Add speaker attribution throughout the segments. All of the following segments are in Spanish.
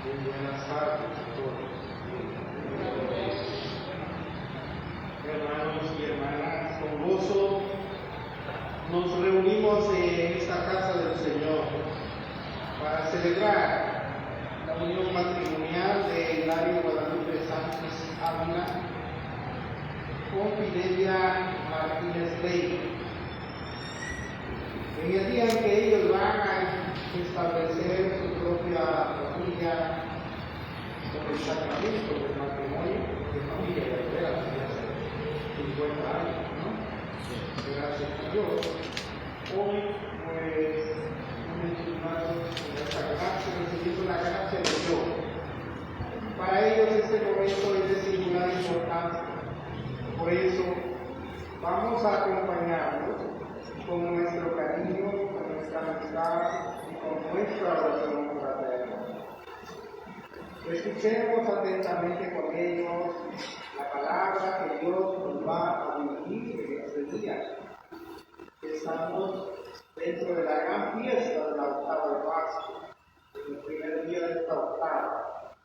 Speaker 1: Buenas tardes a todos. Hermanos y hermanas, con gozo nos reunimos en esta casa del Señor para celebrar la unión matrimonial de Hilario Guadalupe Sánchez Ávila con Fidelia Martínez Ley. En el día en que ellos van a establecer su propia familia con el sacramento del matrimonio de familia verdadera, hace 50 años, ¿no? Gracias a Dios. Hoy, pues, mencionados en esta gracia, recibiendo la gracia de Dios. Para ellos este momento es de singular importancia. Por eso, vamos a acompañarlos con nuestro cariño, con nuestra amistad y con nuestra oración fraterna. Escuchemos atentamente con ellos la palabra que Dios nos va a dirigir en este día. Estamos dentro de la gran fiesta de la octava de Pascua, en el primer día de esta octava.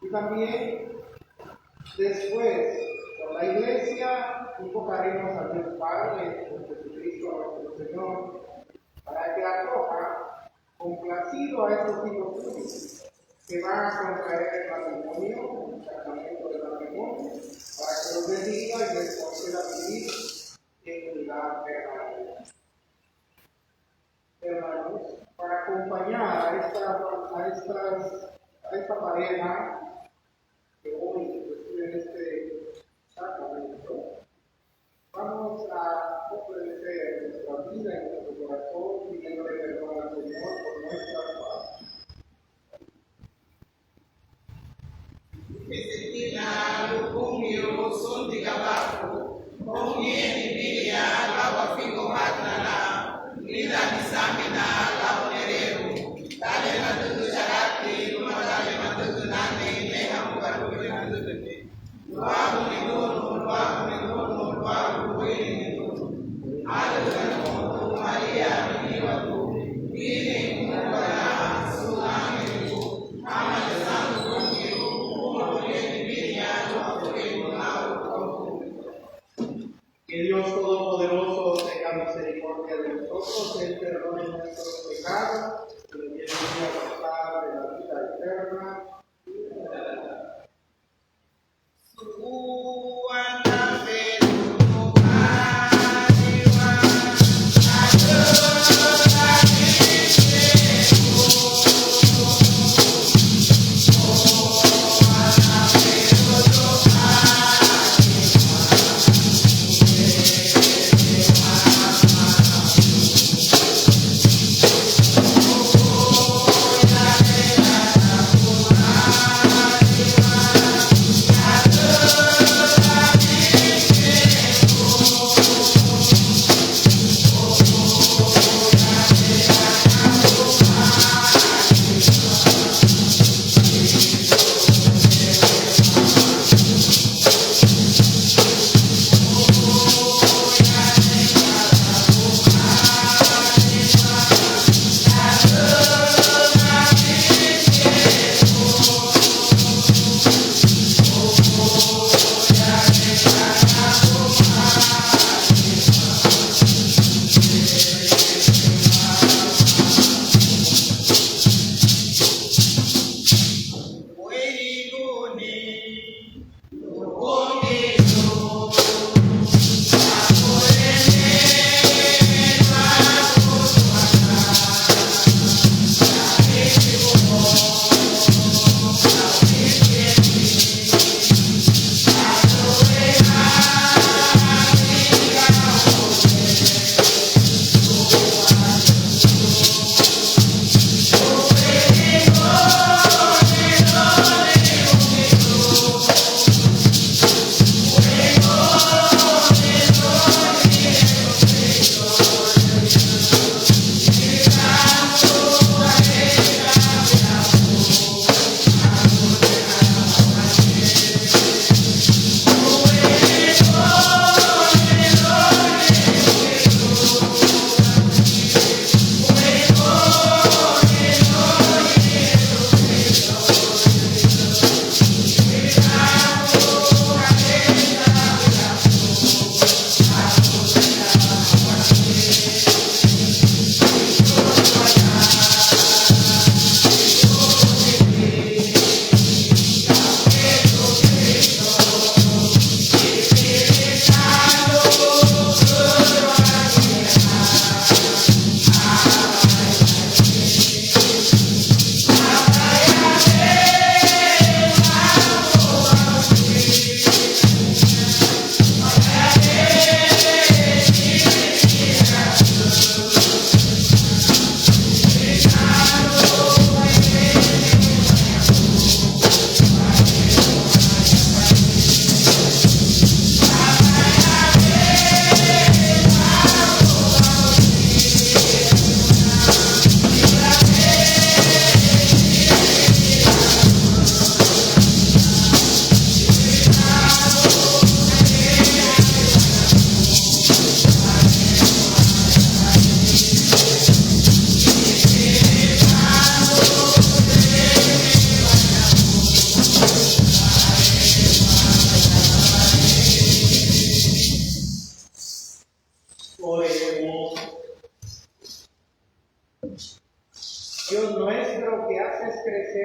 Speaker 1: Y también después, con la Iglesia, invocaremos a Dios Padre, con Jesucristo nuestro Señor, para que acoja complacido a estos hijos suyos que van a contraer el matrimonio, el sacramento del matrimonio, para que los bendiga y les conceda vivir en unidad permanente. Hermanos, para acompañar a esta pareja que hoy reciben este sacramento, vamos a ofrecer nuestra vida y nuestro corazón pidiéndole perdón al Señor por nuestras faltas.
Speaker 2: Kesetina lukumio sundi gabaku, kongie nibilia lawa figo hatnala, lida nisamina lawa nereru, dale matutu sharati, lumadale matutu nane, leha mugarubi matutu. Luagu nidunu, luagu nidunu, luagu wili nidunu. Alu Maria, Niwatu,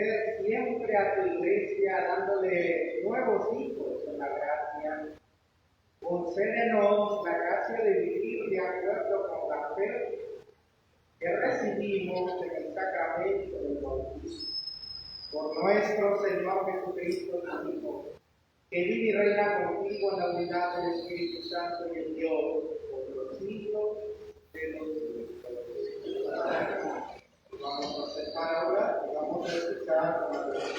Speaker 1: ser siempre a tu iglesia, dándole nuevos hijos en la gracia. Concédenos la gracia de vivir de acuerdo con la fe que recibimos en el sacramento del bautismo. Por nuestro Señor Jesucristo, tu Hijo, que vive y reina contigo en la unidad del Espíritu Santo y el Dios por los siglos de los siglos. Vamos a aceptar ahora y vamos a escuchar la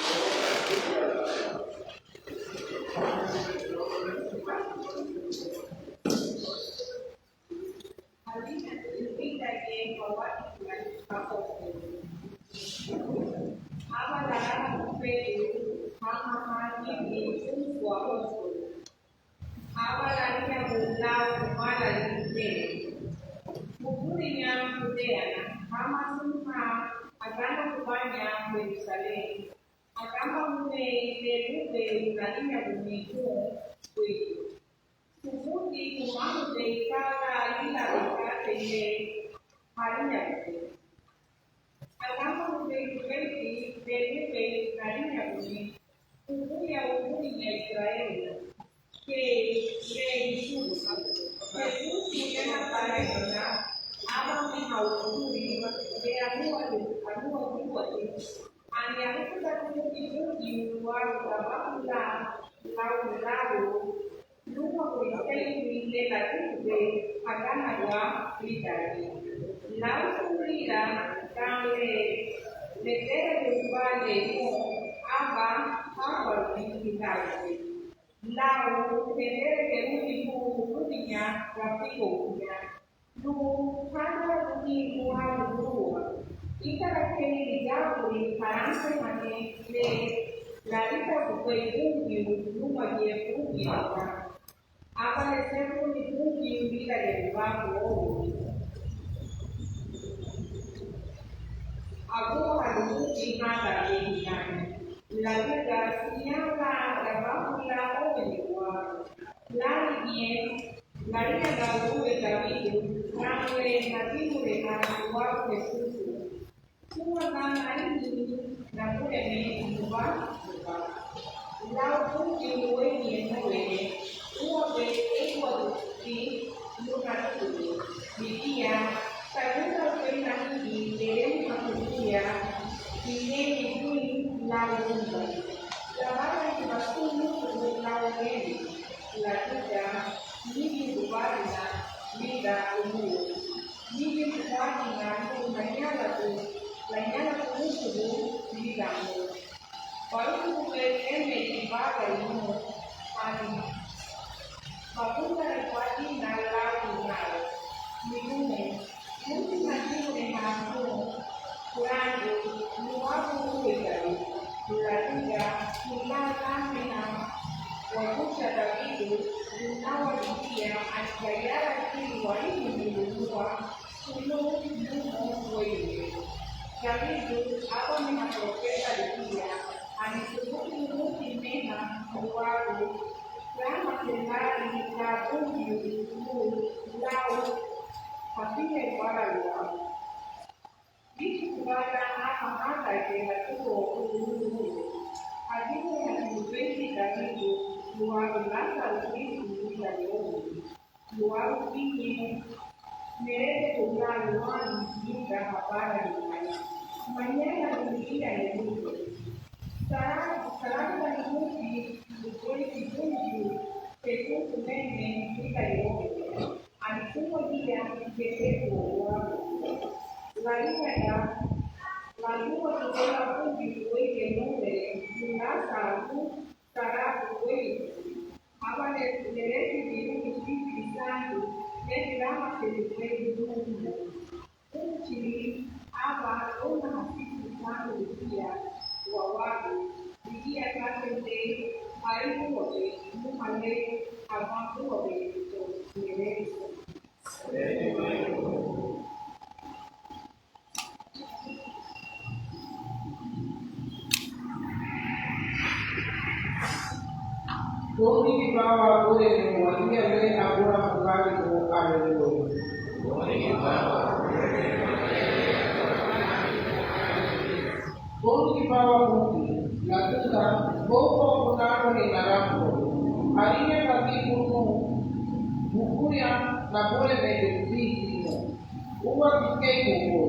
Speaker 3: agana kufanya Yerusalemu, akamba mume nalinya bumiku kwetu kufundi kumamu ikala ila ikateye halinya kwetu akamba mume kwetu nalinya bumi kufuya ukuni ya Israeli ke Yesu Yesu yana parena ama mhauri aliamua alianza kujifunza sababu la lupa kuistahili lakini agana wa lidari la kulia kale letere mbale aba hapa ndikaje la kuendele kerudi kukunya rafiki kando ni muhammad ikarakeni lijaburi faransa mane larita kukwaifungi nyuma jefungi aparecer ni fungi bila yerubapo aku haduki hata yengani laga siapa trabajo la obewa la bien Maria Gaúcha David, Ramle nativo de Canaguá, Jesús. Sua Nanaini, Namurene, Nuba, Lao Puki, Ueni, Nuene, Uabe, Ecuador, Lunatu, Vivia, Sayuta Fernandi, Terem Maturia, Tineni Tui, Lao Lumba. Trabaja en Basumu, Lao Geni, La Tuya, Mimi kubarina mida umur. Mimi kubarina lanyala kuhusu mida umur. Baru kuelekea ibada umur ani. Bakunda ripati na lagu nalo. Migume, mtu najibu ni hamu. Kurani, muwabu kuwekari. Kulatika, kulala na wakusha Davidu. Unawadia akayara kili walivyokuwa suluhu wewe. Davidu hapo ni maprofeta pia anisubutu muti mema wao kama tendari na bungi lao kapile wala wao. Kitu kubaya hata tena tuko hadithi ya mpenzi Davidu Luar Kristo ya leo. Luar ini mereka tunggal luar juga habara ni. Manyaga ni ya leo. Sekarang kan mungkin boleh ditunjuk petu kumene kita leo. Alikuwa dia kesepo lalu kita pun dibuat nomor tunasa cara kuwe apa dereti biru Espírito Santo derrama pelo meio do mundo chili aba uma Espírito Santo dia wawado dia katende aibu wote mumale abantu wote to dereti
Speaker 1: Kodi kipawa kule ni mwalia le agora mkali kwa aleluya. Kung ibawabuti, latutan, boko kunano ni narampo, harinya katipu mo, bukuya na bole medititi mo, uwa kikay mo.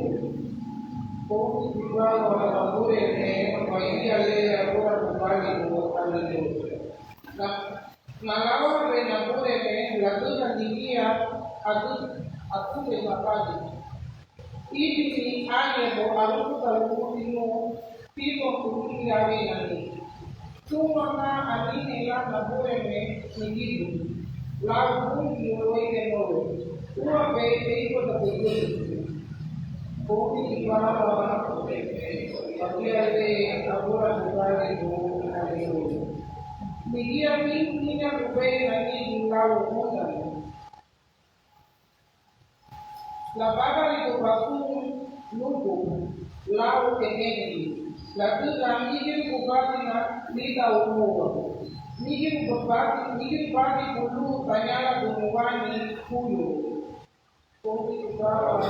Speaker 1: Kung ibawabure ne, maiyale agora kubali mo alilyo. Nalawa re na bole ne, latutan dikia atu mapagi. Hivi ni ane alukuta lukumu pipo kukia wena tuma na anine la na boeme nigidu la kungi uweke nowe uwa bebe iko na pegeni komi kibara pakia le agora kubali ko na leo nigia mingi na kubei na nigidu la umoja la vaga di Tupasun lupo, lau keneni, la tuta migin kubati na lita umuwa, migin bati kulu tanyala kumuwani kuyo, kumi kubawa,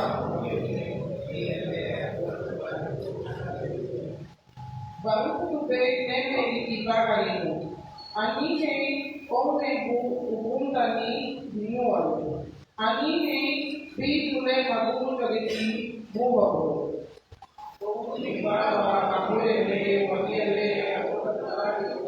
Speaker 1: baru kutube nene ikibaga limo, anine ome ubunda ni nimuwa, anine Bíblia magunda de ti, boa. Como se fala, a mulher leu, a minha lei, a outra tarde,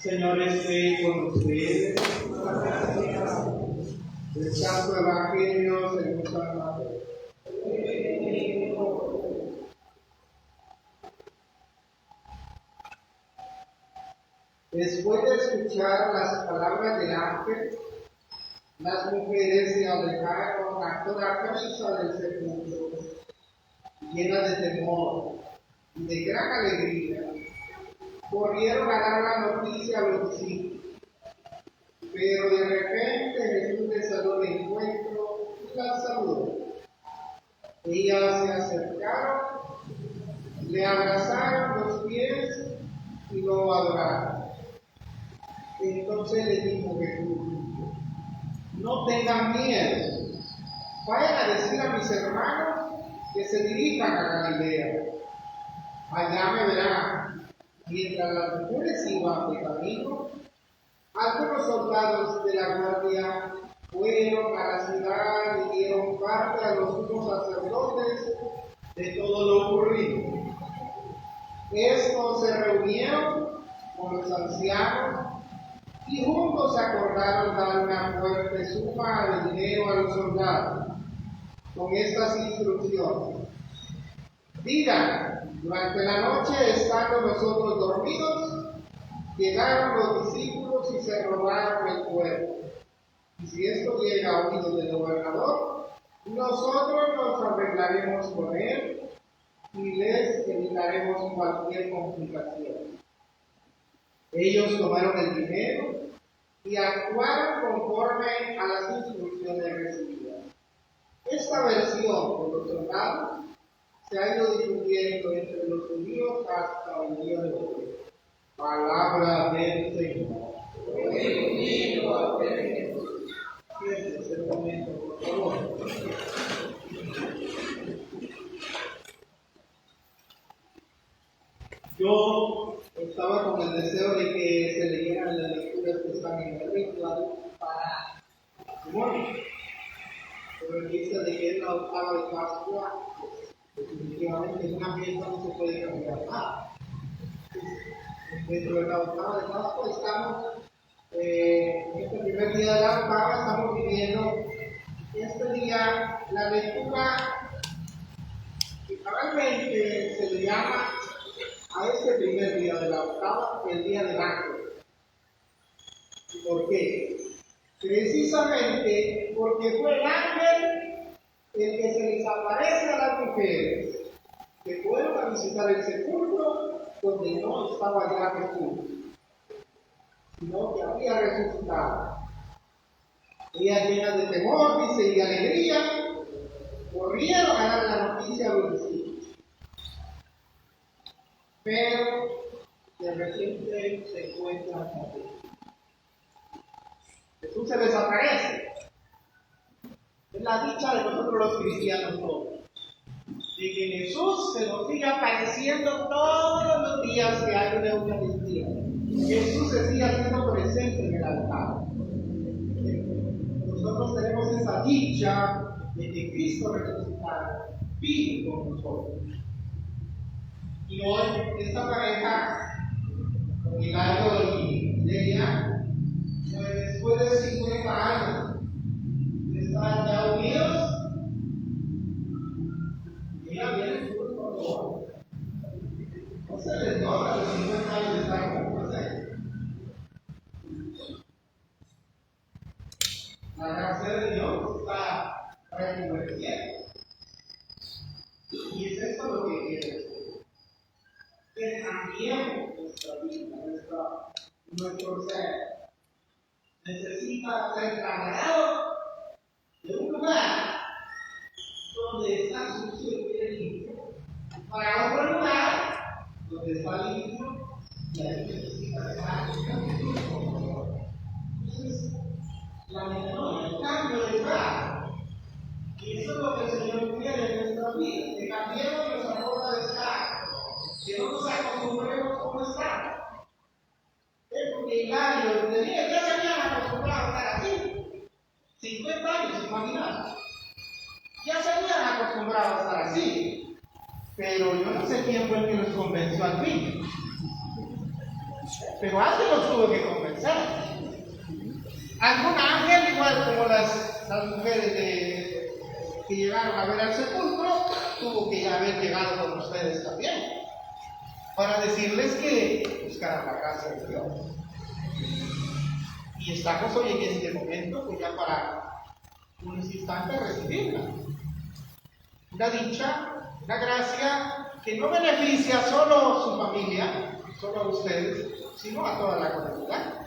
Speaker 1: Señor esté con ustedes. El Santo Evangelio según San Mateo. Después de escuchar las palabras del ángel, las mujeres se alejaron a toda prisa del sepulcro, llenas de temor y de gran alegría. Corrieron a dar la noticia a los discípulos, pero de repente Jesús les salió de encuentro y las saludó. Ellas se acercaron, le abrazaron los pies y lo adoraron. Entonces les dijo Jesús: no tengan miedo, vayan a decir a mis hermanos que se dirijan a Galilea, allá me verán. Mientras las mujeres iban de camino, algunos soldados de la guardia fueron a la ciudad y dieron parte a los sumos sacerdotes de todo lo ocurrido. Estos se reunieron con los ancianos y juntos acordaron dar una fuerte suma de dinero a los soldados con estas instrucciones: digan, durante la noche, estando nosotros dormidos, llegaron los discípulos y se robaron el cuerpo. Y si esto llega a oídos del gobernador, nosotros nos arreglaremos con él y les evitaremos cualquier complicación. Ellos tomaron el dinero y actuaron conforme a las instrucciones recibidas. Esta versión, por los soldados, se ha ido difundiendo entre los judíos hasta el día de hoy. Palabra del Señor. Siéntese un momento, por favor. Yo estaba con el deseo de que se leyeran las lecturas que están en el ritual para matrimonio. Pero en vista de que es la octava de Pascua, pues, definitivamente en una fiesta no se puede cambiar nada. Dentro de la octava de Pascua estamos, en este primer día de la octava, estamos viviendo este día la lectura que realmente se le llama a este primer día de la octava el día del ángel. ¿Por qué? Precisamente porque fue el ángel el que se les aparece a las mujeres que fueron a visitar el sepulcro donde no estaba ya Jesús, sino que había resucitado. Ellas llenas de temor, dice, y de alegría, corrieron a dar la noticia a los discípulos. Pero de repente se encuentran aquí. Jesús se les aparece. Es la dicha de nosotros los cristianos todos. De que Jesús se nos siga apareciendo todos los días que hay una Eucaristía. Jesús se sigue haciendo presente en el altar. Nosotros tenemos esa dicha de que Cristo resucitado vive con nosotros. Y hoy esta pareja, Milagro y Leia, pues después de 50 años de estar ya unidos, ella viene por no se les nota los 50 años de estar juntos. La gracia de Dios está reconociendo. Y es esto lo que quiere decir. Que cambiemos nuestra vida, nuestro ser. Necesita ser trasladado de un lugar donde está sucio y limpio para otro lugar donde está limpio y ahí necesita dejar. Entonces, la metanoia, el cambio de lugar. Y eso es lo que el Señor quiere en nuestra vida, que cambiemos nuestra forma de estar, que no nos acostumbremos como estamos. Porque Hilario ya se habían acostumbrado a estar así. 50 años, imagínate. Ya se habían acostumbrado a estar así. Pero yo no sé quién fue el que los convenció al fin. Pero alguien los tuvo que convencer. Algún ángel, igual como las mujeres que llegaron a ver al sepulcro, tuvo que haber llegado con ustedes también. Para decirles que buscaran la gracia de Dios. Y estamos hoy en este momento, pues ya para unos instantes recibirla. Una dicha, una gracia que no beneficia solo a su familia, solo a ustedes, sino a toda la comunidad.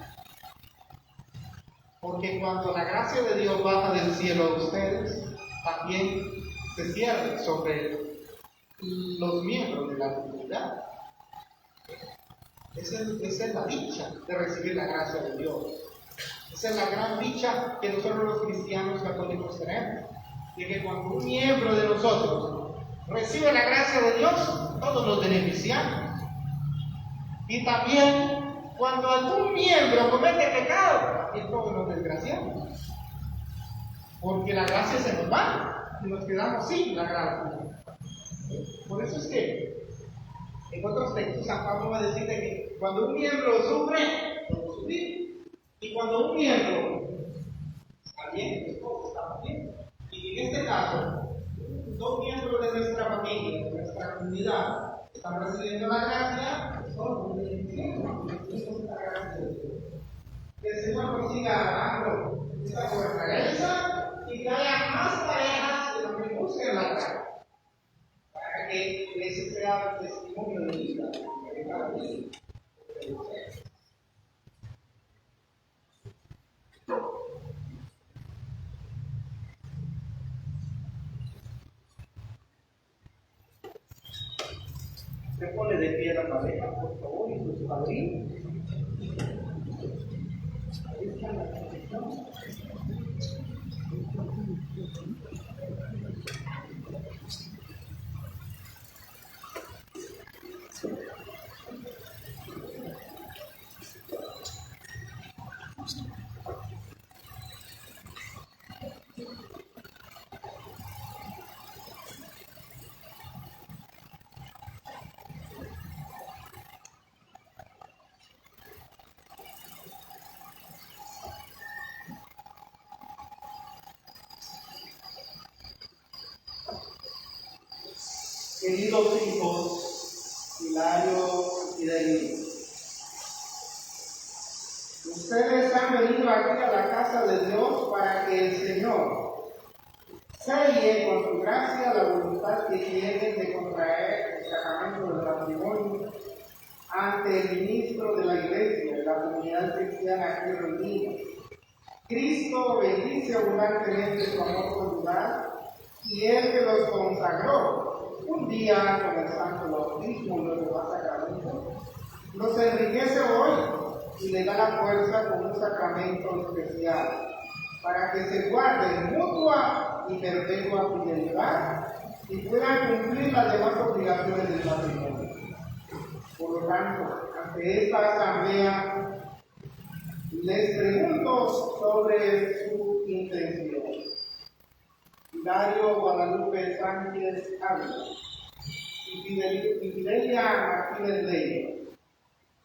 Speaker 1: Porque cuando la gracia de Dios baja del cielo a ustedes, también se cierne sobre los miembros de la comunidad. Esa es la dicha de recibir la gracia de Dios. Esa es la gran dicha que nosotros los cristianos católicos tenemos. De que cuando un miembro de nosotros recibe la gracia de Dios, todos nos beneficiamos. Y también cuando algún miembro comete pecado, y todos nos desgraciamos. Porque la gracia se nos va y nos quedamos sin la gracia. Por eso es que en otros textos San Pablo va a decir que cuando un miembro sufre, todos sufrimos. Y cuando un miembro está bien, pues todos estamos bien. Y en este caso, dos miembros de nuestra familia, de nuestra comunidad, están recibiendo la gracia, pues todos beneficiamos. Esta gracia de Dios. Que el Señor nos siga dando esta fortaleza y que haya más parejas que nos busquen la gracia. Para que ese sea el testimonio de vida de cada día. pareja, por favor, y sus padrinos. Ahí está la canción. Queridos hijos, Hilario y David, ustedes han venido aquí a la casa de Dios para que el Señor selle con su gracia la voluntad que tienen de contraer el sacramento del matrimonio ante el ministro de la Iglesia, de la comunidad cristiana aquí reunida. Cristo bendice abundantemente su amor conyugal y Él que los consagró un día con el santo bautismo y luego va sacramento, los enriquece hoy y le da la fuerza con un sacramento especial para que se guarden mutua y perpetua fidelidad y puedan cumplir las demás obligaciones del matrimonio. Por lo tanto, ante esta asamblea les pregunto sobre su intención. Hilario Guadalupe Sánchez Ávila y Fidelia Martínez Bello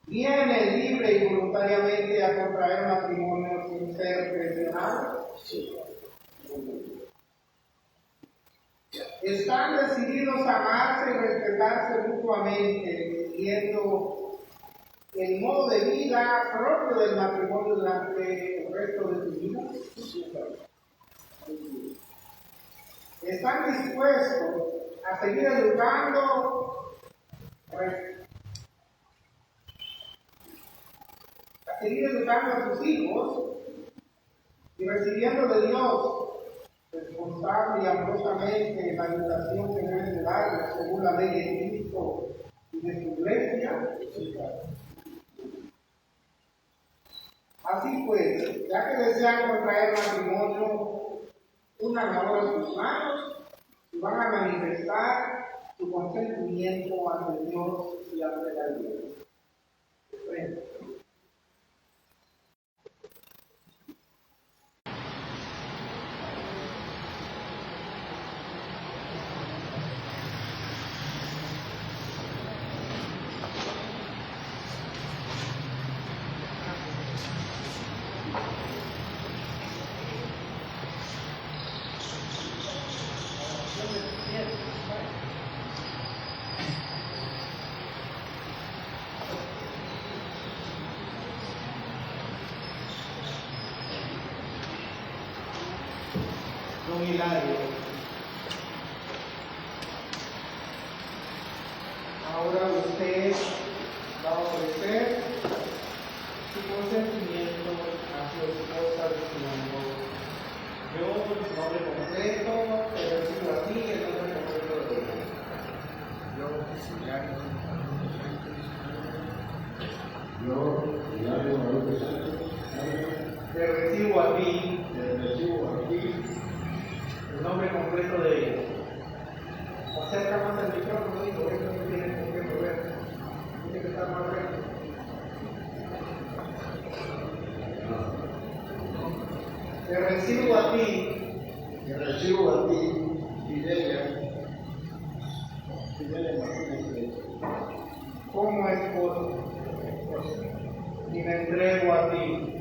Speaker 1: ¿vienen libre y voluntariamente a contraer matrimonio sin ser presionados? Sí. ¿Están decididos a amarse y respetarse mutuamente, siguiendo el modo de vida propio del matrimonio durante el resto de su vida? Sí. ¿Están dispuestos a seguir educando, a sus hijos y recibiendo de Dios responsable y amorosamente la invitación que deben de dar según la ley de Cristo y de su iglesia? Así pues, ya que desean contraer matrimonio, unan ahora sus manos y van a manifestar su consentimiento ante Dios y ante la iglesia. Bueno. Don Hilario, ahora usted va a ofrecer su consentimiento a su esposa de su amor. Yo, el nombre completo, te recibo a ti el nombre completo de ella.
Speaker 4: Hilario Guadalupe Sánchez,
Speaker 1: Te recibo a ti el nombre completo de ella. Acerca más el micrófono, digo, esto no tiene por qué mover. Tiene que estar más recto. Te recibo a ti,
Speaker 4: Fidelia Martínez Bello,
Speaker 1: como esposo, y me entrego a ti.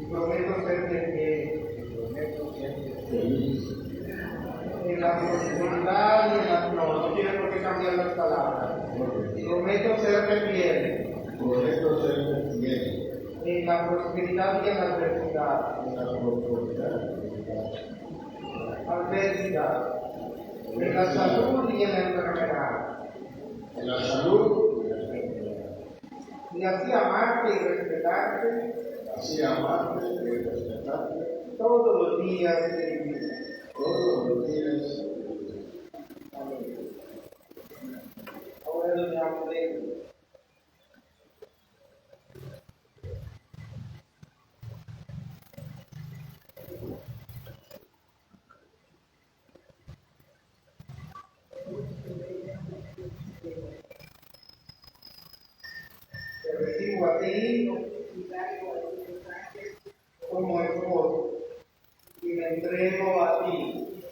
Speaker 1: Y prometo serte
Speaker 4: feliz,
Speaker 1: en la prosperidad y en la flor. No tiene por qué cambiar las palabras. Prometo serte fiel
Speaker 4: correcto ser fiel,
Speaker 1: en la prosperidad y en la adversidad.
Speaker 4: en la prosperidad,
Speaker 1: En la salud y en la enfermedad.
Speaker 4: en la salud y en la enfermedad,
Speaker 1: Y así amarte y respetarte
Speaker 4: así amarte y respetarte
Speaker 1: todos los días de mi vida.
Speaker 4: todos los días.
Speaker 1: Amén. Ahora, doña recibo a ti como esposo y me entrego a ti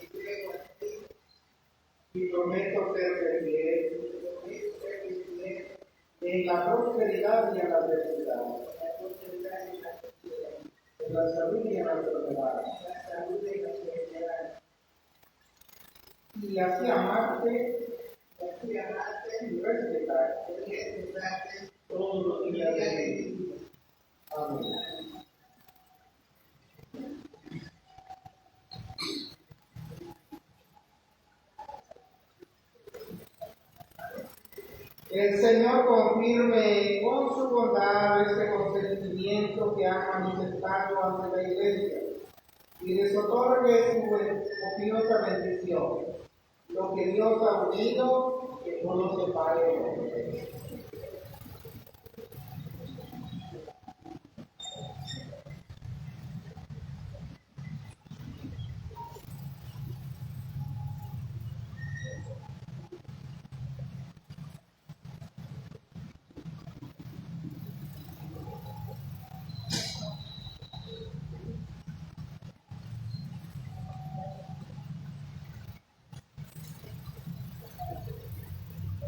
Speaker 1: y prometo ser fiel en la prosperidad y en la adversidad, en la salud y en la enfermedad, y así amarte y respetarte todos los días de mi vida. Amén. El Señor confirme con su bondad este consentimiento que ha manifestado ante la Iglesia y les otorgue su copiosa bendición. Lo que Dios ha unido, que no lo separe el hombre.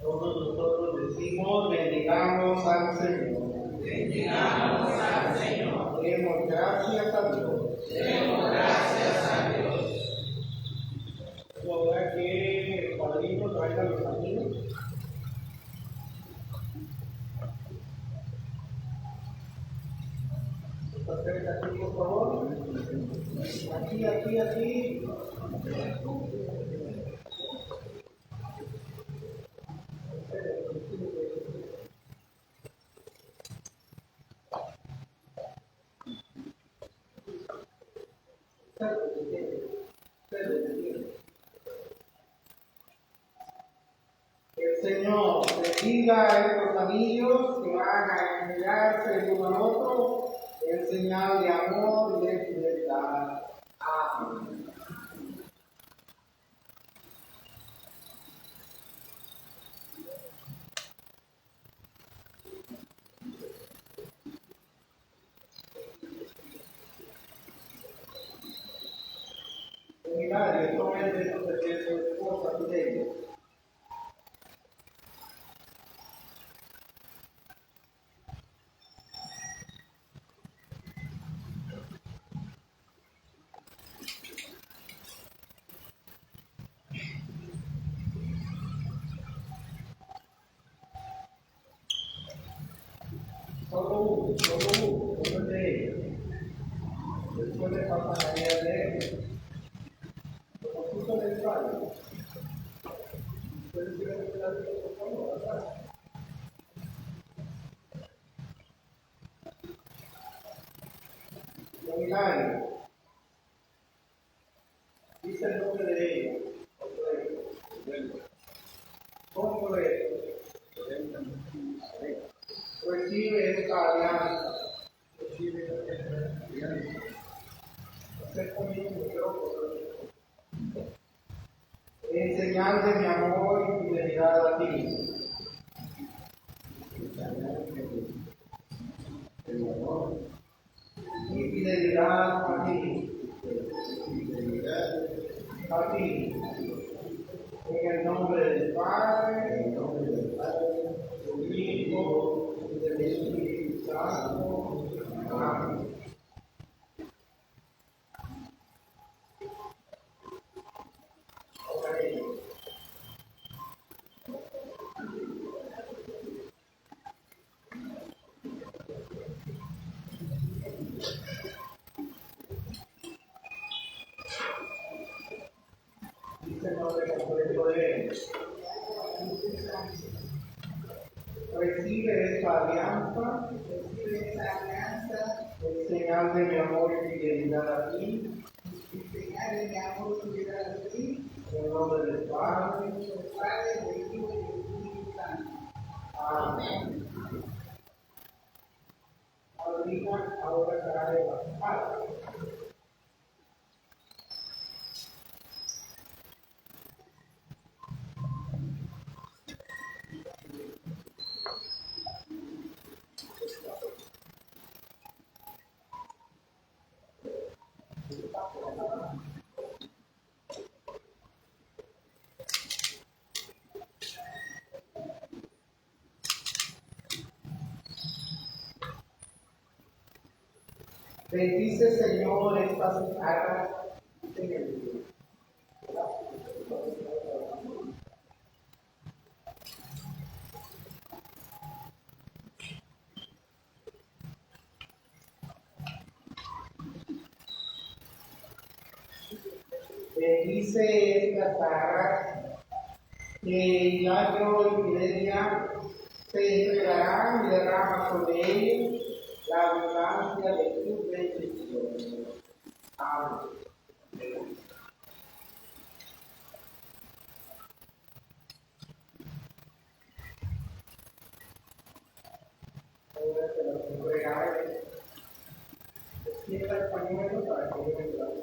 Speaker 1: Todos nosotros decimos, bendigamos al Señor.
Speaker 2: Bendigamos al Señor.
Speaker 1: Demos gracias a Dios.
Speaker 2: Demos gracias a Dios.
Speaker 1: Ahora que el padrino traiga a los amigos. Acércate aquí, por favor. Aquí. El Señor bendiga a estos anillos que van a entregarse el uno al otro en señal de amor y de fidelidad. Amén. Comunidad, tomen de su esposa Fidelia. Solo uno, uno de ellos. Después de pasar de él, como fruto del Padre. ¿Puedes ir a ver por favor, atrás? Comunidad, dice el nombre de ella. Completo. Recibe esta alianza. Hacer conmigo un micrófono. En señal de mi amor y fidelidad a ti. Y fidelidad a ti. A ti. En el nombre del Padre, del Hijo y del Espíritu Santo. Amén. Dice el nombre completo de él. Recibe esta alianza, en señal de mi amor y fidelidad a ti, en nombre del Padre, del Hijo y del Espíritu Santo. Amén. Ahora será de la Padre. Bendice, Señor, estas caras en el día. Bendice estas caras que ya yo y Mireia se entregarán y derrama sobre ellos la abundancia de tu bendición. Amén. Ahora se los entregaré. Cierra el pañuelo para que yo me lo haga.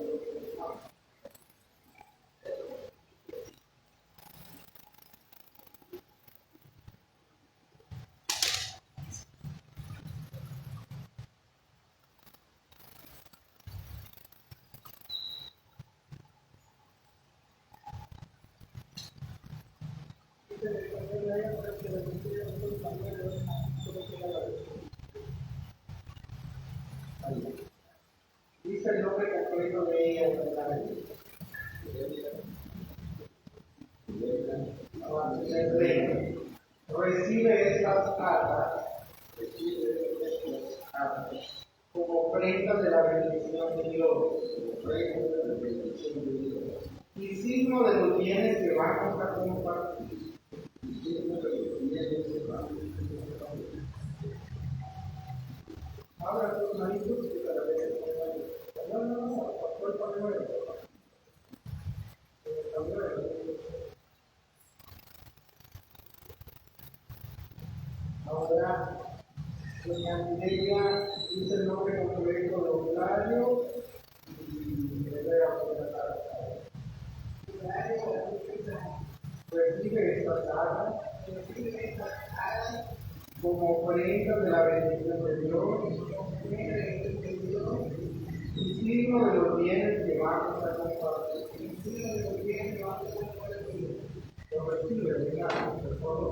Speaker 1: Dice el nombre completo de ella en la Biblia. Recibe estas cartas como ofrenda de la bendición de Dios y signo de los bienes que vamos a compartir. Ahora tus manitos que te la ven. No, pasó el pañuelo. Ahora, doña Mireia dice el nombre completo de Octavio y le voy a poner recibe esta cara como ofrenda de la bendición de Dios y signo de los bienes que vamos a compartir. Lo recibe, ¿verdad? Por favor.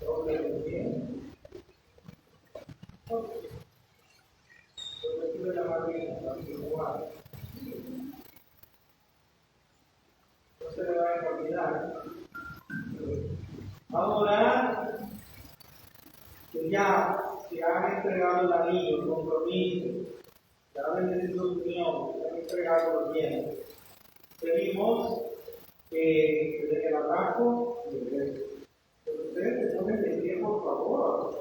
Speaker 1: Sobre el bien. Lo recibe la María, igual. No se le va a olvidar. Ahora que ya se han entregado el anillo, el compromiso, se ha bendecido su unión, se han entregado los bienes, pedimos que se deje el abrazo y el beso. Pero ustedes se ponen de pie, por favor.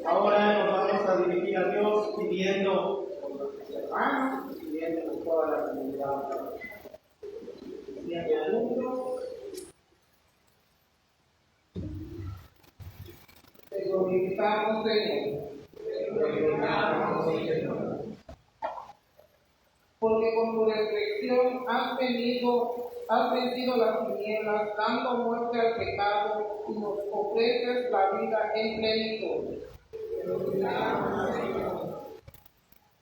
Speaker 1: Ahora nos vamos a dirigir a Dios pidiendo por nuestros hermanos, pidiendo por toda la comunidad. Pidiendo juntos. Te glorificamos, Señor. Te glorificamos, Señor. Porque con tu resurrección has vencido las tinieblas, dando muerte al pecado y nos ofreces la vida en plenitud.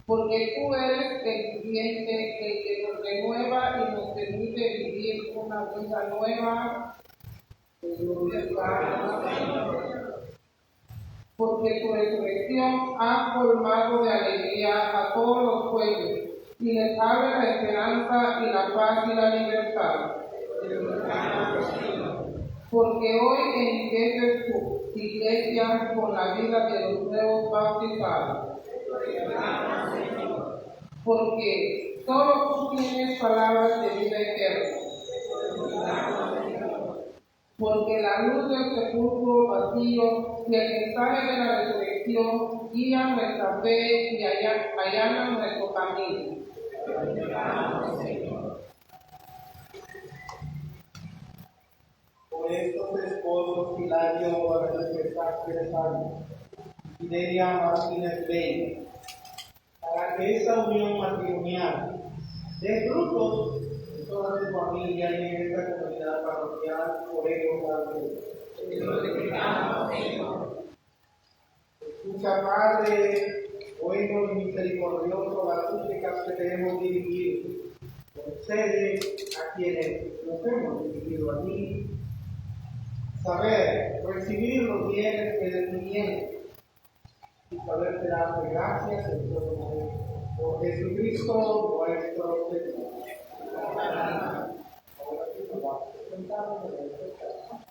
Speaker 1: Porque tú eres el viviente, el que nos renueva y nos permite vivir una vida nueva. Porque tu resurrección ha colmado de alegría a todos los pueblos y les abre la esperanza y la paz y la libertad. Porque hoy embelleces tu iglesia con la vida de los nuevos bautizados. Porque solo tú tienes palabras de vida eterna. Porque la luz del sepulcro vacío y el mensaje de la resurrección guían nuestra fe y allanan nuestro camino. Por estos esposos, Hilario Vargas Sánchez y Delia Martínez Bey, para que esta unión matrimonial dé frutos en toda su familia y en esta comunidad parroquial, por ello, Padre. Jesús Escucha, Padre, bueno y misericordioso, las súplicas que te hemos dirigido. Concede a quienes nos hemos dirigido a ti saber recibir los bienes que de ti vienen y saber darte gracias en todo momento. Por Jesucristo nuestro Señor. Amén. Ahora sí nos vamos a presentar en el pecado.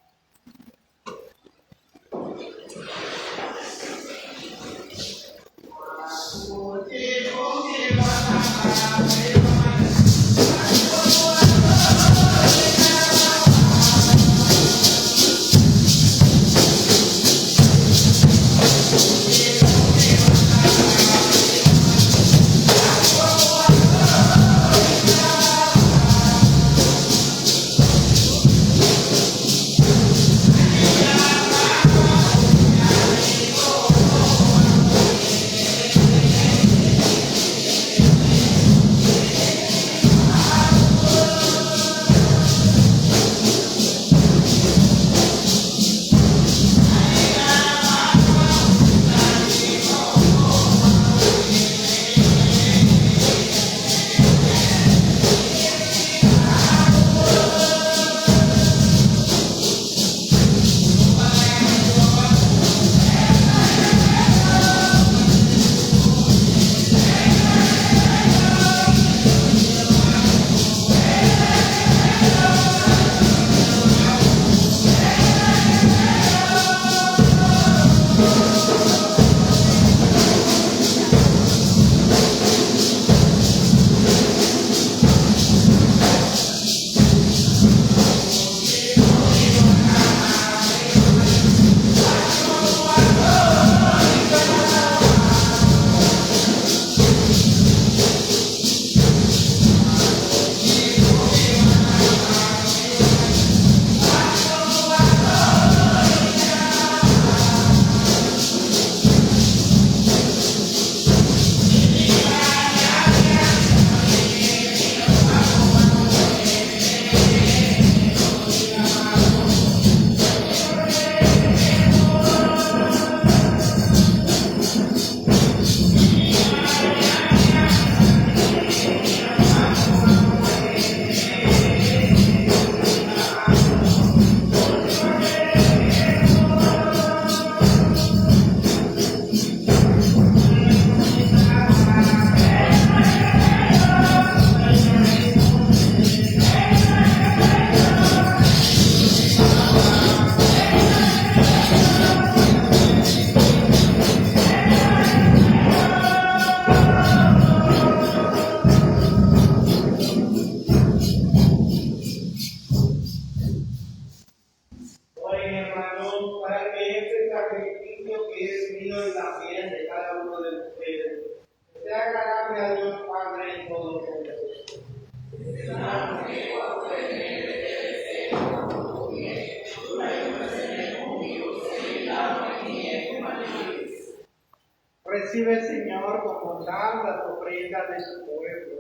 Speaker 1: Recibe, Señor, con bondad las ofrendas de tu pueblo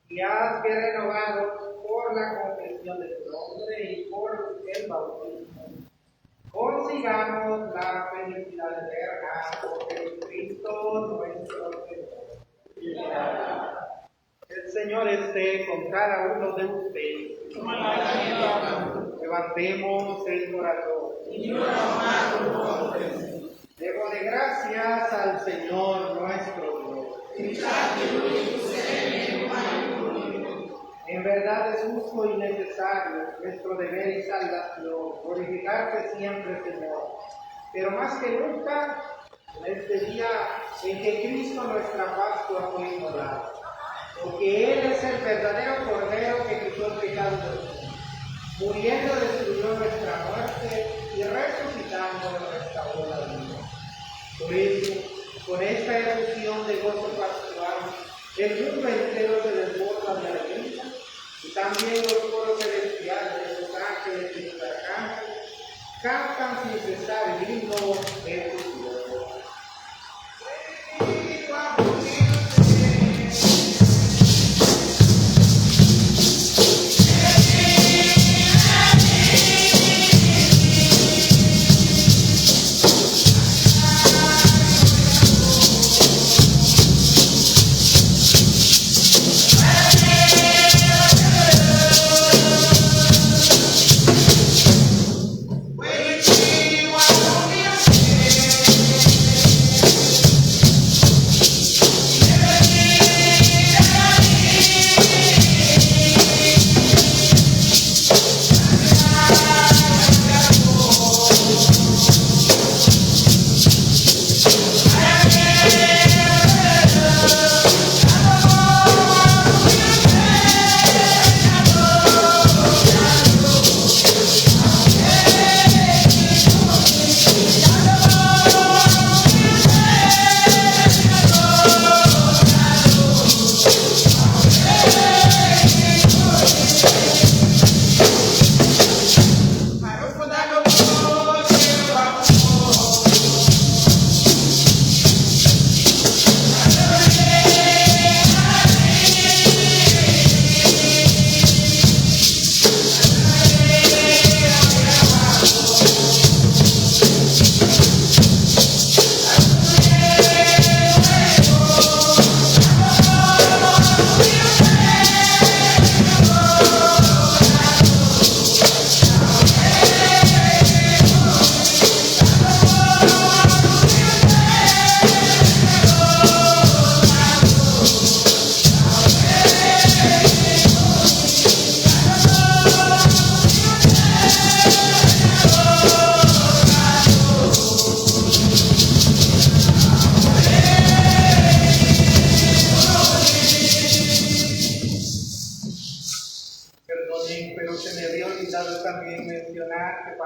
Speaker 1: y haz que renovados por la confesión de tu nombre y por el bautismo, consigamos la felicidad eterna por Jesucristo nuestro Señor. El Señor esté con cada uno de ustedes. Levantemos el corazón. Demos de gracias al Señor nuestro Dios. En verdad es justo y necesario nuestro deber y salvación, glorificarte siempre, Señor. Pero más que nunca, en este día en que Cristo nuestra Pascua fue inmolado. Porque Él es el verdadero Cordero que quitó el pecado del mundo. Muriendo destruyó nuestra muerte y resucitando nos restauró la vida. Por eso, con esta efusión de gozo pascual, el mundo entero se desborda de alegría, y también los coros celestiales, los ángeles y los arcángeles, cantan sin cesar el himno de tu Dios.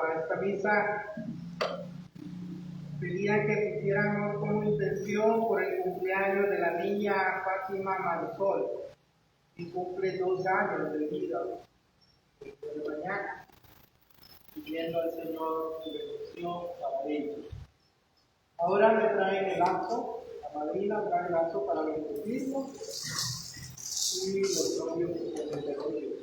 Speaker 1: para esta misa pedían que pusiéramos como intención por el cumpleaños de la niña Fátima Marisol, que cumple 2 años de vida de mañana, pidiendo al Señor su bendición para ellos. Ahora me traen el lazo, la madrina trae el lazo para los bautismos y los novios que se desarrollen.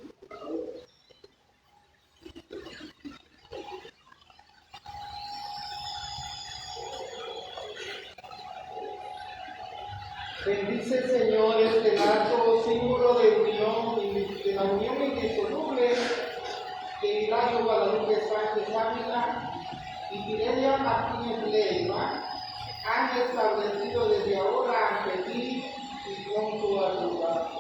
Speaker 1: Bendice el Señor este lazo, símbolo de unión, de la unión indisoluble que Hilario Guadalupe Sánchez Ávila y Mireya Martínez Leiva han establecido desde ahora ante ti y con tu ayuda.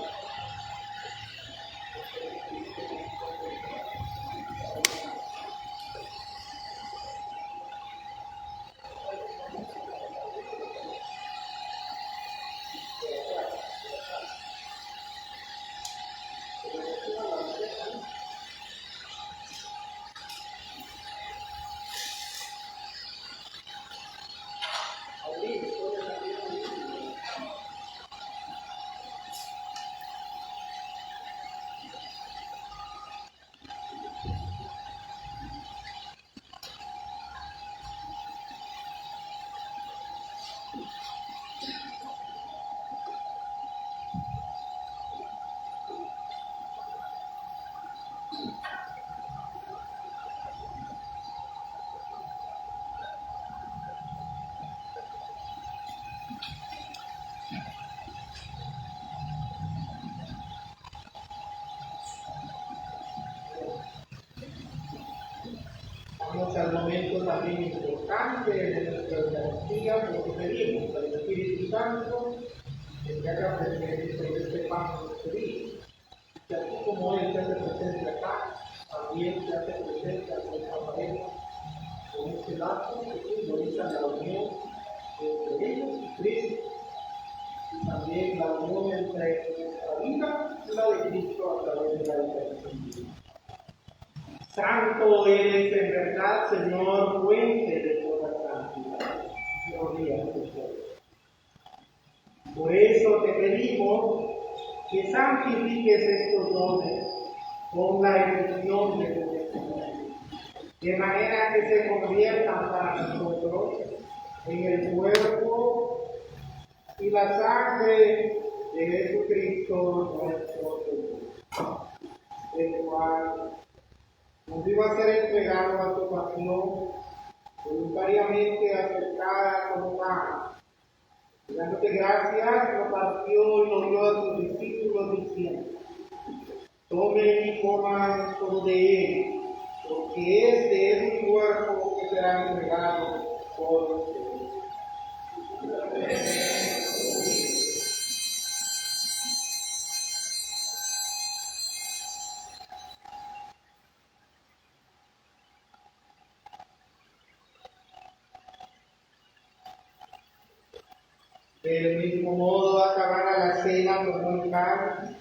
Speaker 1: Vamos al momento también importante de nuestra Eucaristía, porque pedimos al Espíritu Santo que haga presente sobre este pan nuestro día. Y así como Él se hace presente acá, también se hace presente a nuestra pareja con este lazo que simboliza la unión entre ellos y Cristo, y también la unión entre nuestra vida y la de Cristo a través de la Eucaristía. Santo eres en verdad, Señor, fuente de toda santidad. Gloria a tu Señor. Por eso te pedimos que santifiques estos dones con la efusión de tu Espíritu, de manera que se conviertan para nosotros en el cuerpo y la sangre de Jesucristo nuestro Señor, el cual nos iba a ser entregado a tu pasión, voluntariamente aceptada como pan. Dándote gracias, lo partió y lo dio a sus discípulos diciendo: tomen y coman todo de él, porque este es mi cuerpo que será entregado por ustedes. Del mismo modo, acabada la cena, tomó el pan,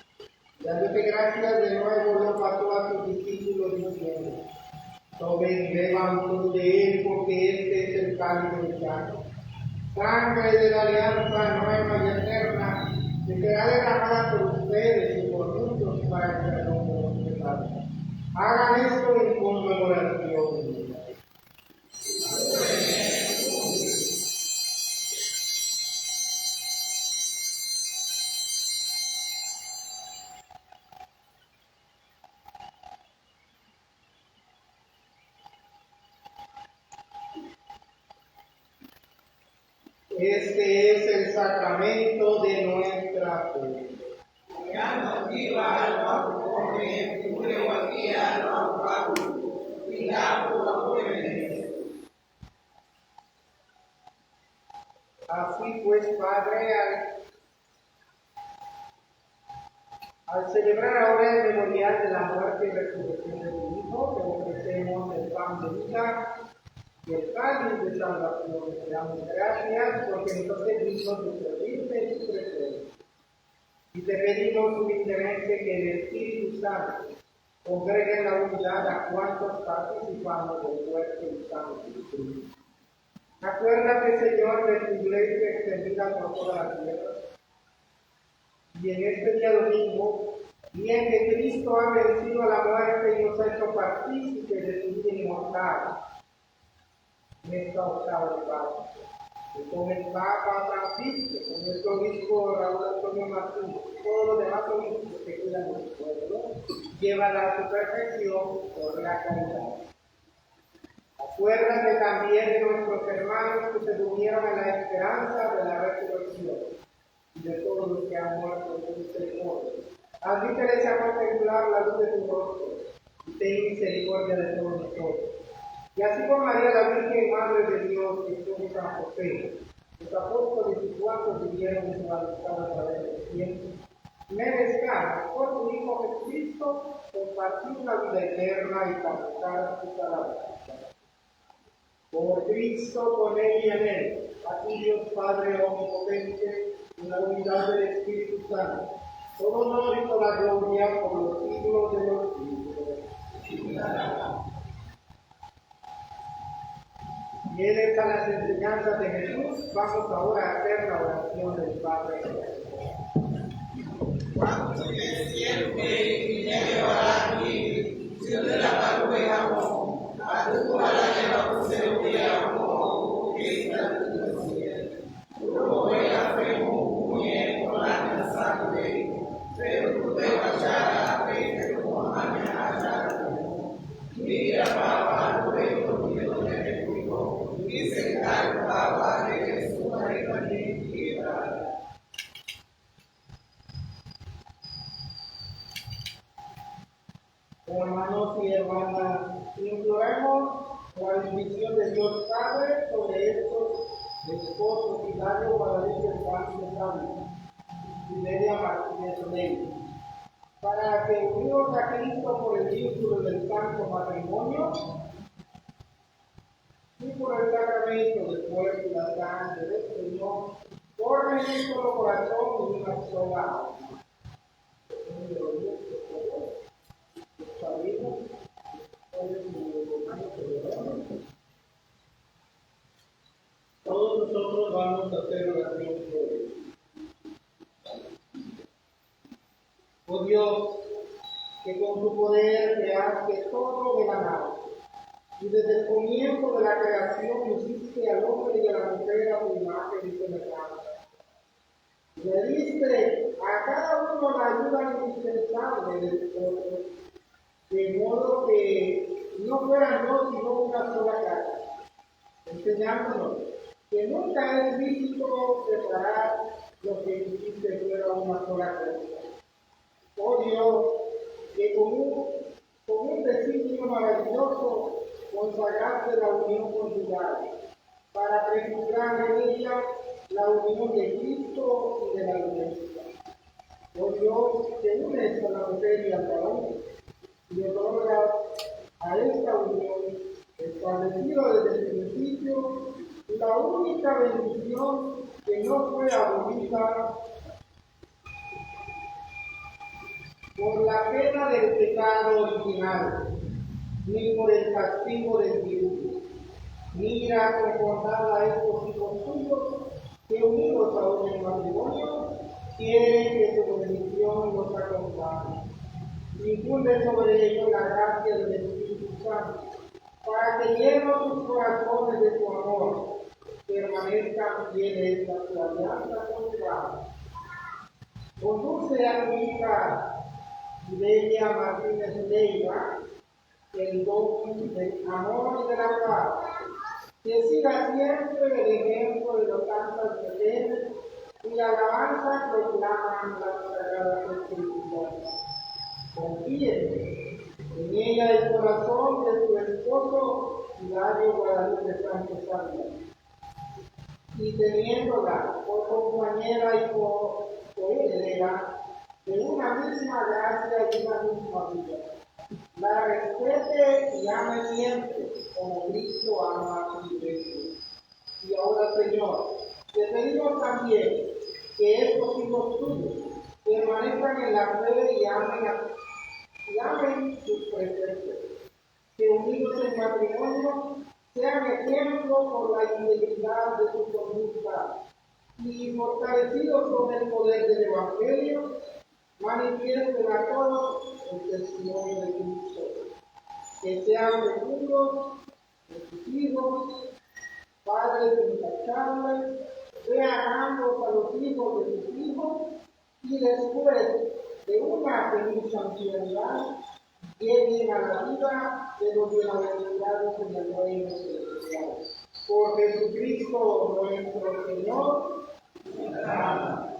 Speaker 1: dándote gracias de nuevo, lo pasó a sus discípulos diciendo: tomen y beban todos de él, porque este es el cáliz del llano, sangre de la alianza nueva y eterna, que será derramada por ustedes y por muchos para el perdón de los pecados. Hagan esto en conmemoración mía. Este es el sacramento de nuestra fe. Así pues, Padre, al celebrar ahora el memorial de la muerte y resurrección de tu Hijo, te ofrecemos el pan de vida y el cáliz de salvación. Te damos gracias porque nos hace dignos de servirte en tu presencia. Y te pedimos humildemente que el Espíritu Santo Congreguen la unidad a cuantos participamos del cuerpo y sangre. Acuérdate, Señor, de tu iglesia extendida por toda la tierra. Y en este día domingo, día en que Cristo ha vencido a la muerte y nos ha hecho partícipes de su vida inmortal, en esta octava de Páscoa, y con el Papa Francisco, con nuestro obispo Raúl Antonio Martín, todos los demás obispos que cuidan del pueblo, llévala a su perfección por la caridad. Acuérdate también de nuestros hermanos que se durmieron en la esperanza de la resurrección y de todos los que han muerto en tu misericordia. Admíteles a contemplar la luz de tu rostro y ten misericordia de todos nosotros. Y así con María la Virgen, Madre de Dios, y con San José, los apóstoles y cuantos vivieron en su amistad a través del tiempo, merezcamos por tu Hijo Jesucristo compartir la vida eterna y cantar su palabra. Por Cristo, con Él y en Él, a ti Dios Padre omnipotente, en la unidad del Espíritu Santo, todo honor y toda gloria por los siglos de los siglos. Fieles a las enseñanzas de Jesús, vamos ahora a hacer la oración del Padre.
Speaker 2: Cuando te siempre y debe orar aquí, si de la palabra y amor, a tu palabra no se olvida amor, que está en el cielo. Tú voy a hacer un bien con la sangre, pero tú te vas a ver como mañana. Mira, papá, luego que no te digo, y se calma de Jesús,
Speaker 1: Hermanos y hermanas, imploremos la bendición de Dios Padre sobre estos esposos Hilario Guadalupe Sánchez Sánchez y Lidia Martínez Rey, para que unidos a Cristo por el vínculo del santo matrimonio y por el sacramento del cuerpo y la sangre del Señor, formen un solo corazón y una sola alma. Todos nosotros vamos a hacer oración por ellos. Oh Dios, que con tu poder creaste todo de la nada, y desde el comienzo de la creación hiciste al hombre y a la mujer a tu imagen y semejanza. Le diste a cada uno la ayuda indispensable del otro, de modo que no fueran dos sino una sola carne, enseñándonos que nunca es lícito separar lo que hiciste fuera una sola cosa. Oh Dios, que con un designio maravilloso consagraste la unión conyugal, para prefigurar en ella la unión de Cristo y de la iglesia. Oh Dios, que unes a la mujer y al varón, y otorgas a esta unión, establecida desde el principio, la única bendición que no fue abolida por la pena del pecado original, ni por el castigo del diluvio. Mira con bondad a estos hijos tuyos, que unidos aún en matrimonio, quieren que tu bendición los acompañe. Infunde sobre ellos la gracia del Espíritu Santo, para que llenos sus corazones de tu amor, permanezcan fieles a tu alianza consagrada. Conduce a tu hija Lidia Martínez Leiva el don del amor y de la paz, que siga siempre el ejemplo de los santos belenes y la alabanza proclaman las sagradas escrituras. Confíe en ella el corazón de tu esposo Hilario Guadalupe Sánchez Sánchez, y teniéndola por compañera y por heredera de una misma gracia y una misma vida, la respete y ame siempre, como Cristo ama a su iglesia. Y ahora, Señor, te pedimos también que estos hijos tuyos permanezcan en la fe y y amen sus preceptos, que unidos en matrimonio sean ejemplo por la integridad de su conducta y fortalecidos con el poder del Evangelio, manifiesten a todos el testimonio de Cristo, que sean fecundos de sus hijos, padres intachables, vean ambos a los hijos de sus hijos y después de una feliz ancianidad lleguen a la vida de los bienaventurados en el reino celestial. Por Jesucristo nuestro Señor. Amén.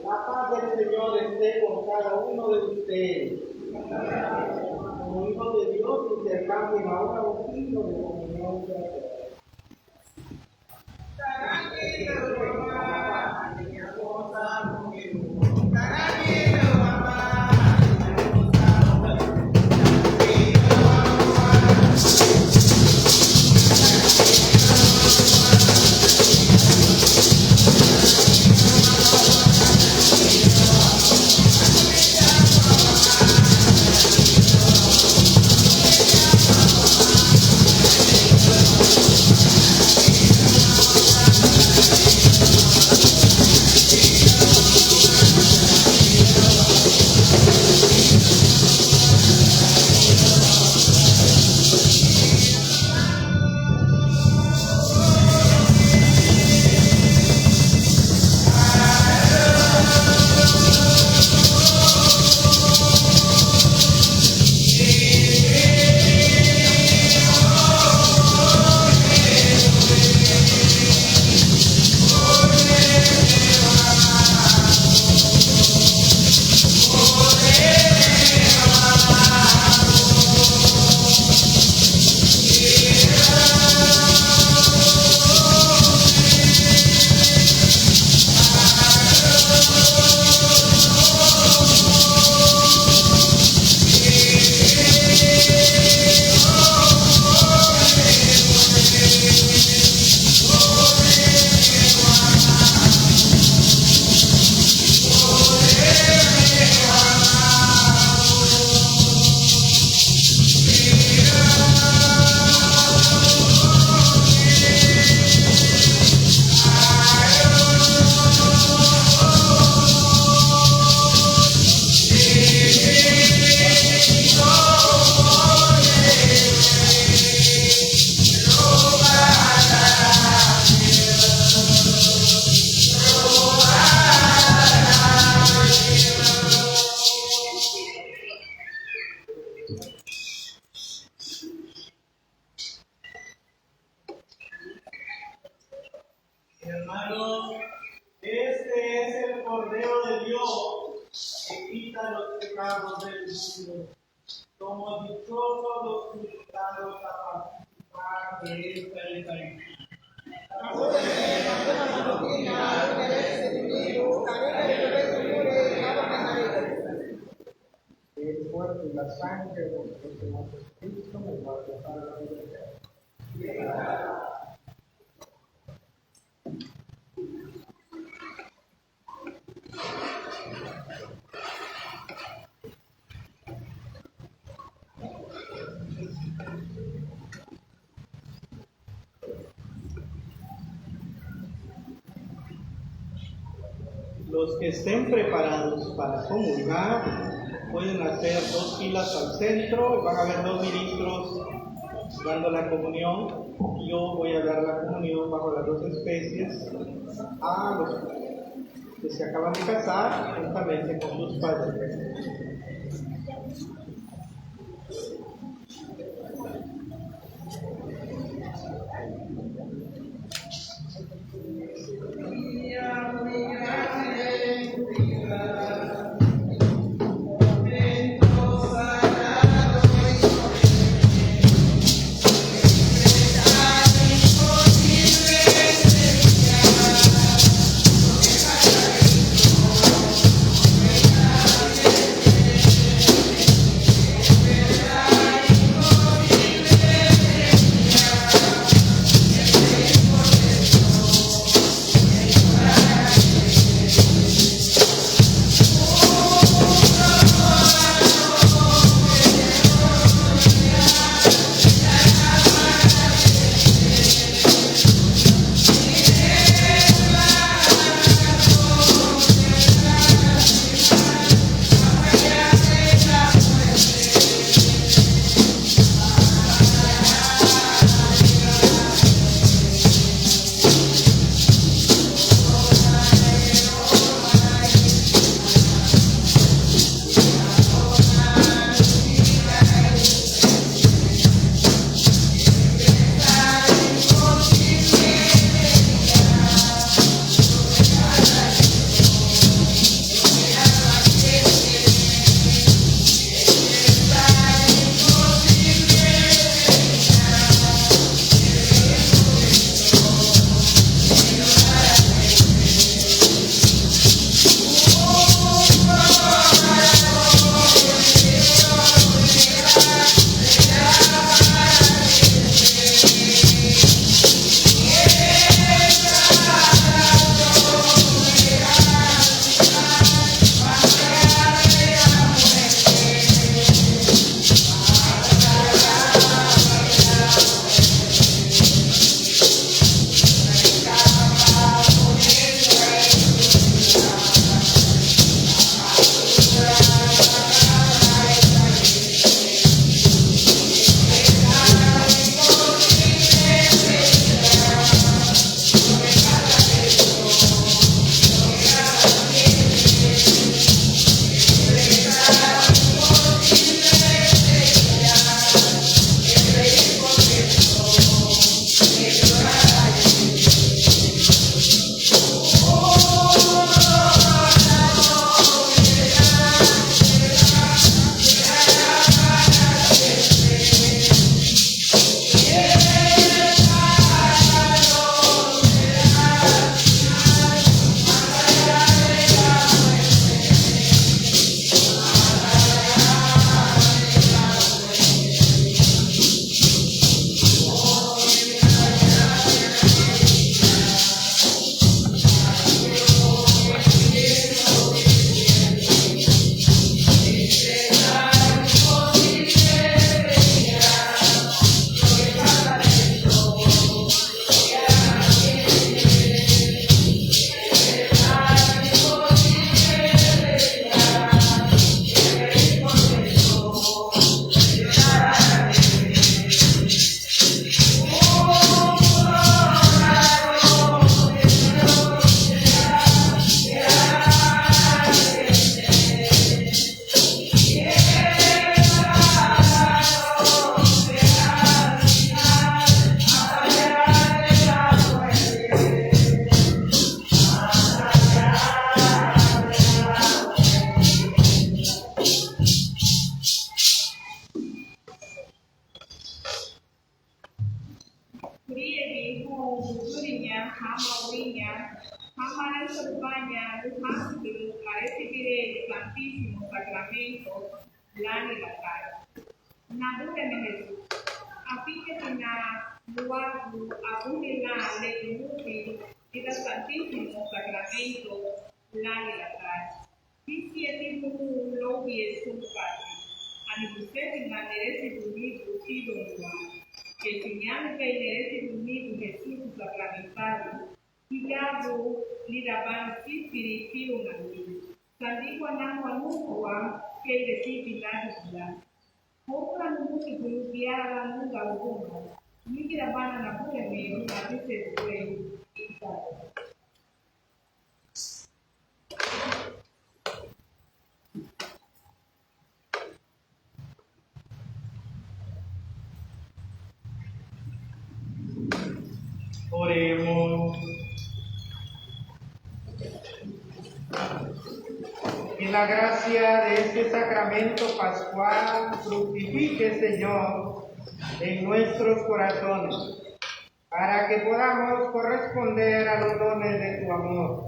Speaker 1: La paz del Señor esté con cada uno de ustedes. Como hijos de Dios, intercambien ahora un signo de comunión fraterna.
Speaker 5: Hermanos, este es el Cordero de Dios que quita los pecados del mundo. Somos dichosos los invitados a participar de esta Eucaristía.
Speaker 1: El cuerpo y la sangre de nuestro Señor Jesucristo nos va a dejar la vida.
Speaker 5: Los que estén preparados para comulgar pueden hacer 2 filas al centro, van a haber 2 ministros dando la comunión. Yo voy a dar la comunión bajo las 2 especies a los que se acaban de casar juntamente con sus padres.
Speaker 3: 우리에게 누구리냐 하마우리냐 Jamás España, más recibiré el santísimo sacramento, la libertad. Nadúreme Jesús, a fin de tener lugar a unirla de muerte y del santísimo sacramento, la libertad. Y si el mundo lo hubiese su padre, a ni usted en la derecha de unido y lugar, que señale que el derecha de unido Jesús sacramentado, Hijabu lidaban sipiri unani. Sandikwa nangwa nukwa kele sipi nani. Hokra numuki kulubiara nunga ugunga. Mikira bana na kule meyo na bise kwe.
Speaker 5: Oremos. Que la gracia de este sacramento pascual fructifique, Señor, en nuestros corazones, para que podamos corresponder a los dones de tu amor,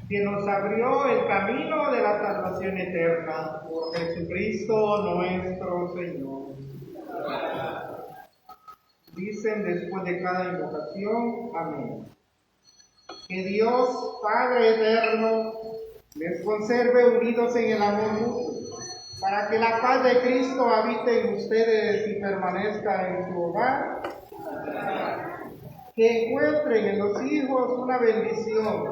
Speaker 5: que nos abrió el camino de la salvación eterna, por Jesucristo nuestro Señor. Dicen después de cada invocación, amén. Que Dios, Padre eterno, les conserve unidos en el amor mutuo, para que la paz de Cristo habite en ustedes y permanezca en su hogar. Que encuentren en los hijos una bendición,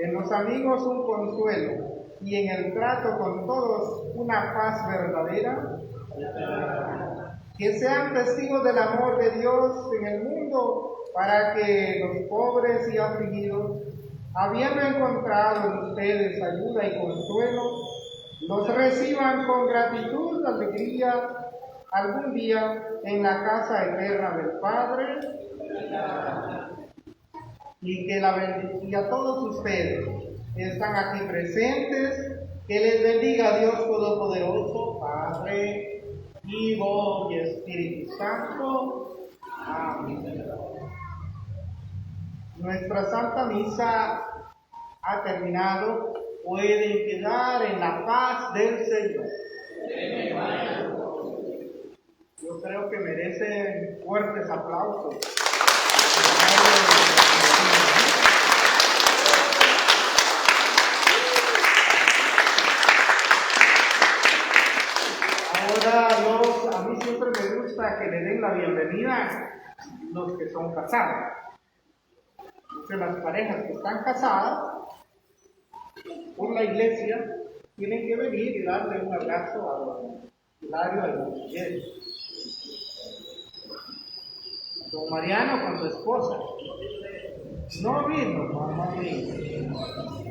Speaker 5: en los amigos un consuelo y en el trato con todos una paz verdadera. Que sean testigos del amor de Dios en el mundo, para que los pobres y afligidos, habiendo encontrado en ustedes ayuda y consuelo, los reciban con gratitud, alegría, algún día en la casa eterna del Padre. Y que y a todos ustedes que están aquí presentes, que les bendiga Dios Todopoderoso, Padre, Hijo y Espíritu Santo. Amén. Nuestra Santa Misa ha terminado. Pueden quedar en la paz del Señor. Yo creo que merecen fuertes aplausos. Ahora a mí siempre me gusta que le den la bienvenida los que son casados. Entonces las parejas que están casadas por la iglesia tienen que venir y darle un abrazo a don Hilario Almontiel. Don Mariano con su esposa. No vino, no vino.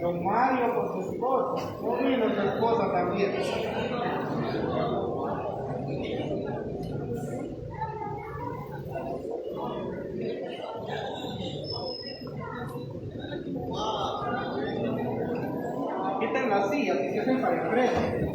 Speaker 5: Don Mario con su esposa. No vino su esposa también. Quiten las sillas y se hacen para el frente.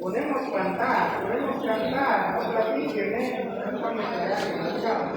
Speaker 5: Podemos cantar, no platiquen, no estamos en el campo.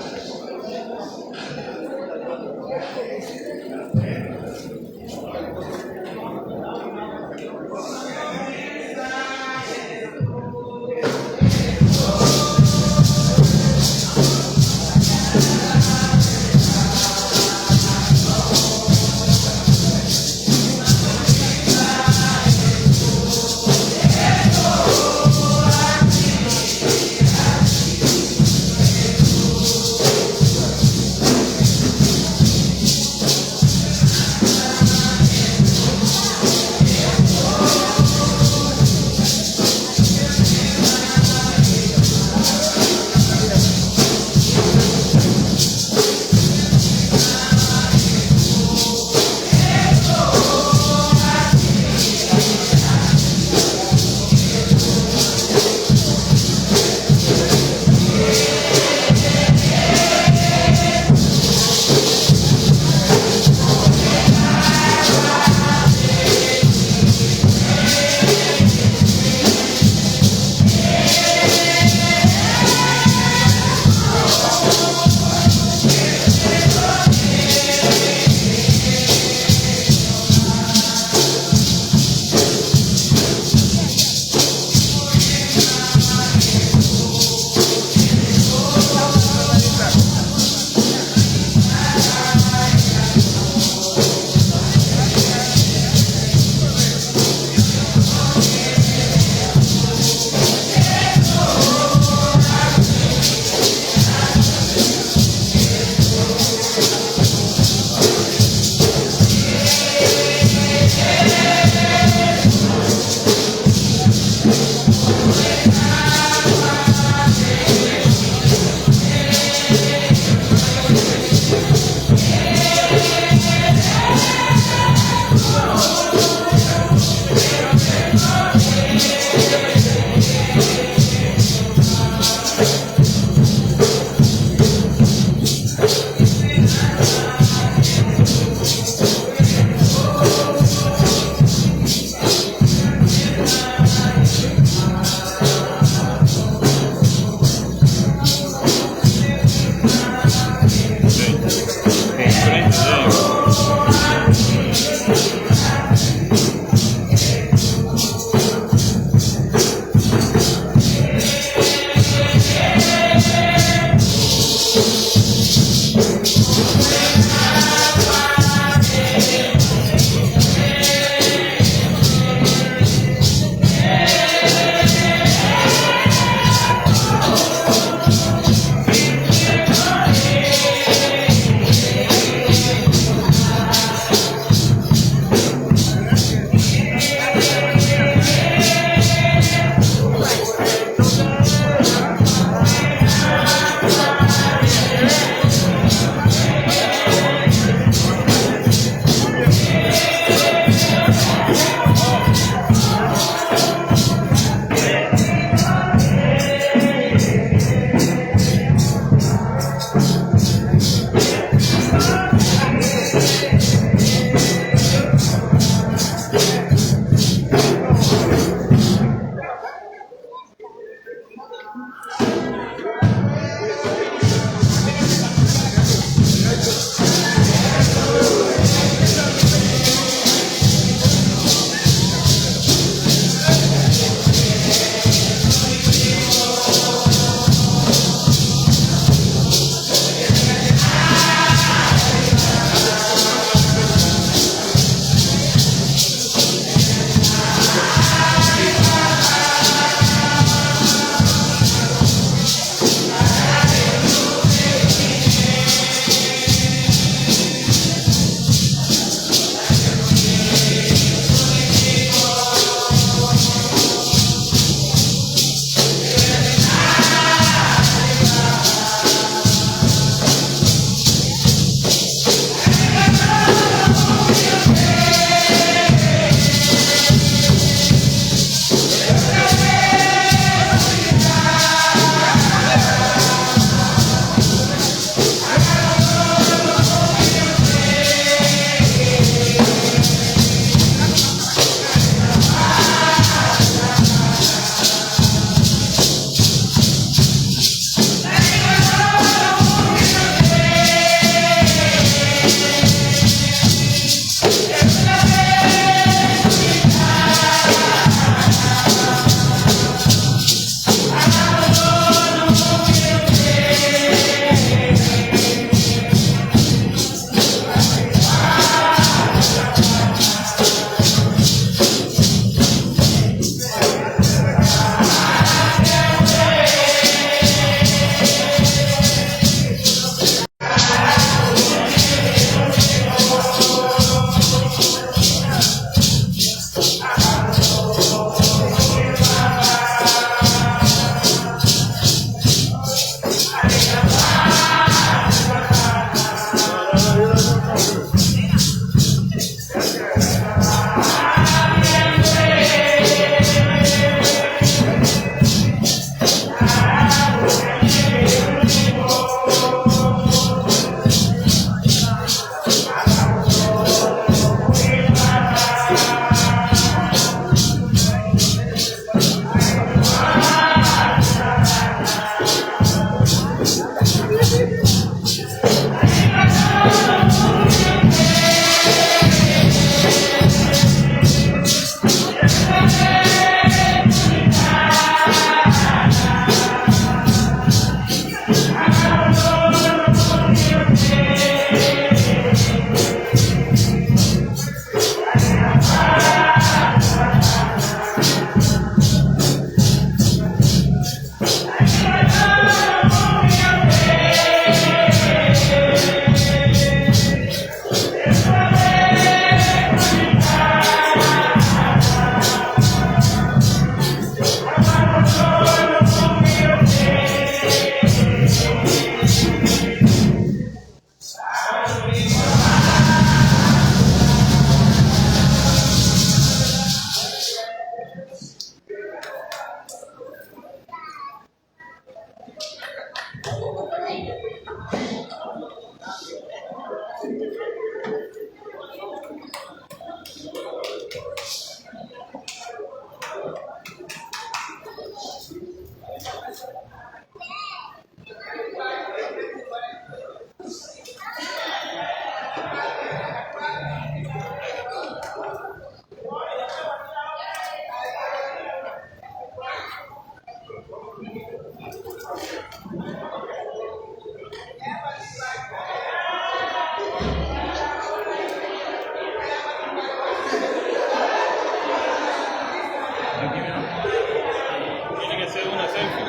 Speaker 2: Tiene que ser una selfie.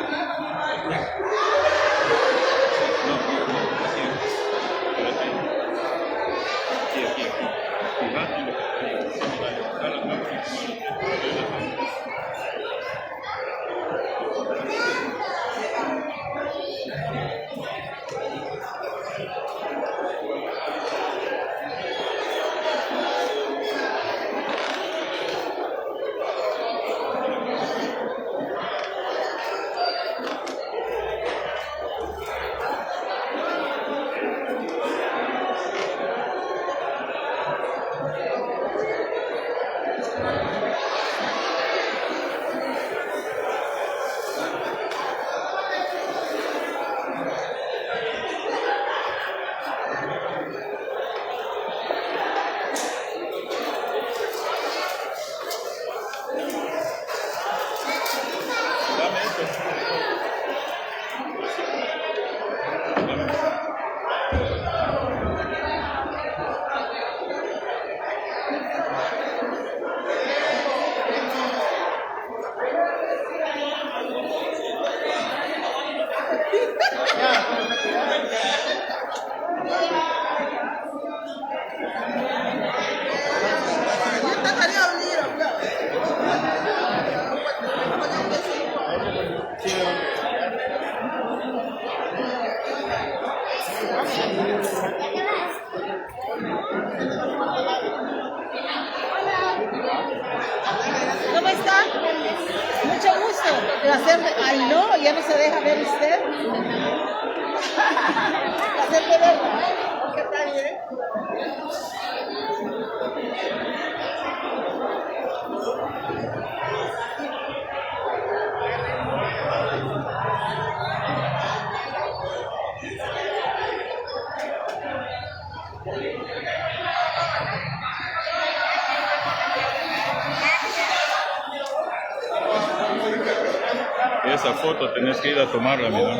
Speaker 2: No, así. Aquí.
Speaker 6: ¿Cómo está? Mucho gusto. Placer. Ay, no, ya no se deja ver usted. Placer de verla. ¿Qué tal, bien?
Speaker 2: Esa foto tenés que ir a tomarla, mi don.